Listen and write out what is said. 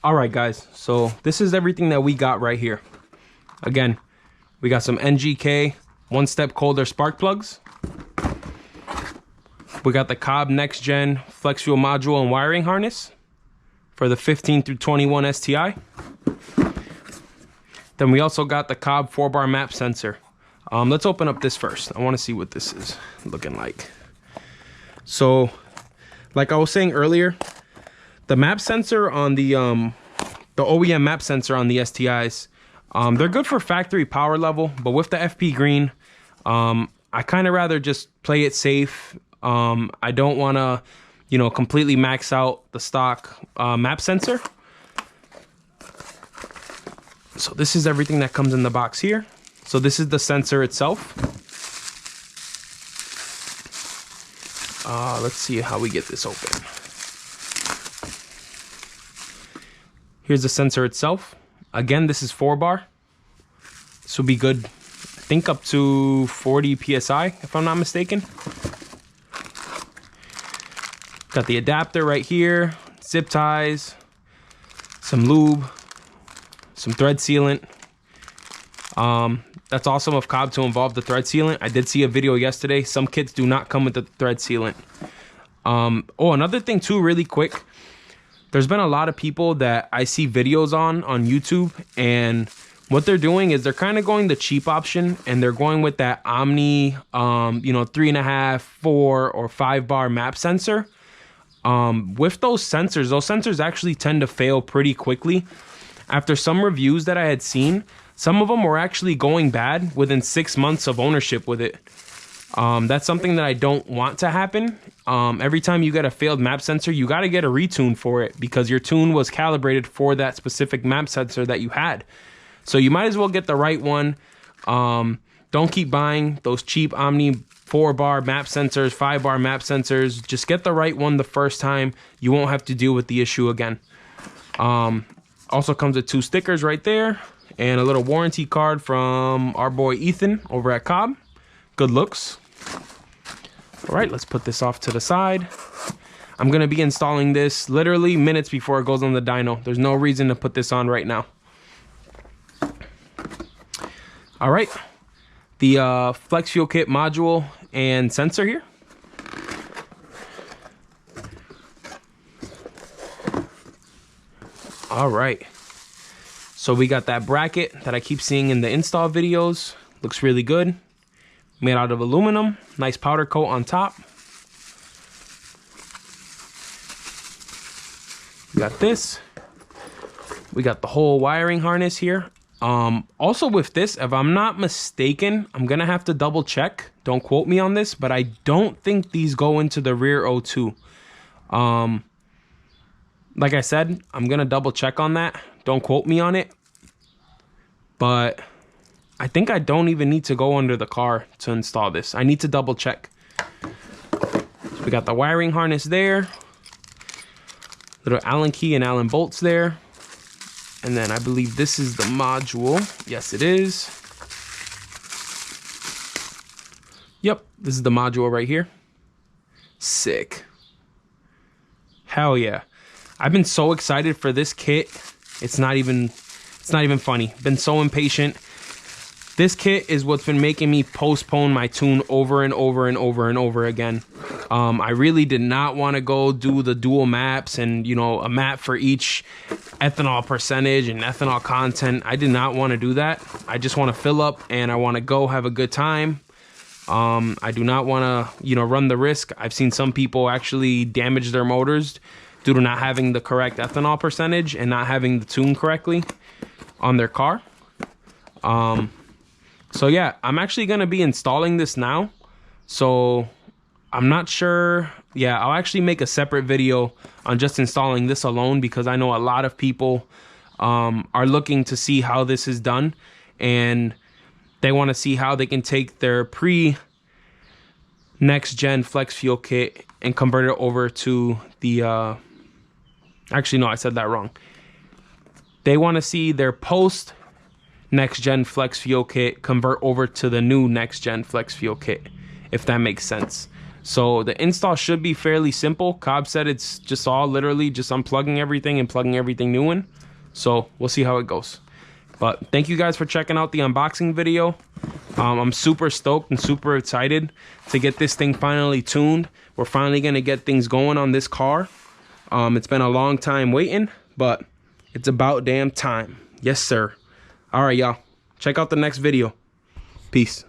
All right, guys, so this is everything that we got right here. Again, we got some NGK one-step colder spark plugs. We got the Cobb NexGen Flex Fuel module and wiring harness for the 15 through 21 STi. Then we also got the Cobb 4-bar map sensor. Let's open up this first. I want to see what this is looking like. So, like I was saying earlier, the map sensor on the OEM map sensor on the STIs, they're good for factory power level, but with the FP green, I kind of rather just play it safe. I don't want to, you know, completely max out the stock map sensor. So this is everything that comes in the box here. So this is the sensor itself. Let's see how we get this open. Here's the sensor itself. Again, this is 4-bar. This will be good, I think, up to 40 PSI, if I'm not mistaken. Got the adapter right here, zip ties, some lube, some thread sealant. That's awesome of Cobb to involve the thread sealant. I did see a video yesterday. Some kits do not come with the thread sealant. Oh, another thing too, really quick. There's been a lot of people that I see videos on YouTube, and what they're doing is they're kind of going the cheap option, and they're going with that Omni, you know, 3.5, 4, or 5-bar map sensor. With those sensors actually tend to fail pretty quickly. After some reviews that I had seen, some of them were actually going bad within 6 months of ownership with it. That's something that I don't want to happen. Every time you get a failed map sensor, you got to get a retune for it because your tune was calibrated for that specific map sensor that you had. So you might as well get the right one. Don't keep buying those cheap Omni 4-bar map sensors, 5-bar map sensors. Just get the right one the first time. You won't have to deal with the issue again. Also comes with 2 stickers right there and a little warranty card from our boy Ethan over at Cobb. Good looks. All right, let's put this off to the side. I'm going to be installing this literally minutes before it goes on the dyno. There's no reason to put this on right now. All right, the Flex Fuel Kit module and sensor here. All right, so we got that bracket that I keep seeing in the install videos. Looks really good. Made out of aluminum, nice powder coat on top. We got this. We got the whole wiring harness here. Also with this, if I'm not mistaken, I'm gonna have to double check. Don't quote me on this, but I don't think these go into the rear O2. Like I said, I'm gonna double check on that. Don't quote me on it. But I think I don't even need to go under the car to install this. I need to double check. So we got the wiring harness there. Little Allen key and Allen bolts there. And then I believe this is the module. Yes, it is. Yep, this is the module right here. Sick. Hell yeah. I've been so excited for this kit. It's not even funny. Been so impatient. This kit is what's been making me postpone my tune over and over and over and over again. I really did not want to go do the dual maps and, you know, a map for each ethanol percentage and ethanol content. I did not want to do that. I just want to fill up and I want to go have a good time. I do not want to, you know, run the risk. I've seen some people actually damage their motors due to not having the correct ethanol percentage and not having the tune correctly on their car. So yeah, I'm actually going to be installing this now. So I'm not sure. Yeah, I'll actually make a separate video on just installing this alone because I know a lot of people are looking to see how this is done. And they want to see how they can take their pre-NexGen Flex Fuel Kit and convert it over to the... Actually, no, I said that wrong. They want to see their post NexGen Flex Fuel Kit convert over to the new NexGen Flex Fuel Kit, if that makes sense. So the install should be fairly simple. Cobb said it's just all literally just unplugging everything and plugging everything new in. So we'll see how it goes. But thank you guys for checking out the unboxing video. I'm super stoked and super excited to get this thing finally tuned. We're finally gonna get things going on this car. It's been a long time waiting, but it's about damn time. Yes, sir. All right, y'all. Check out the next video. Peace.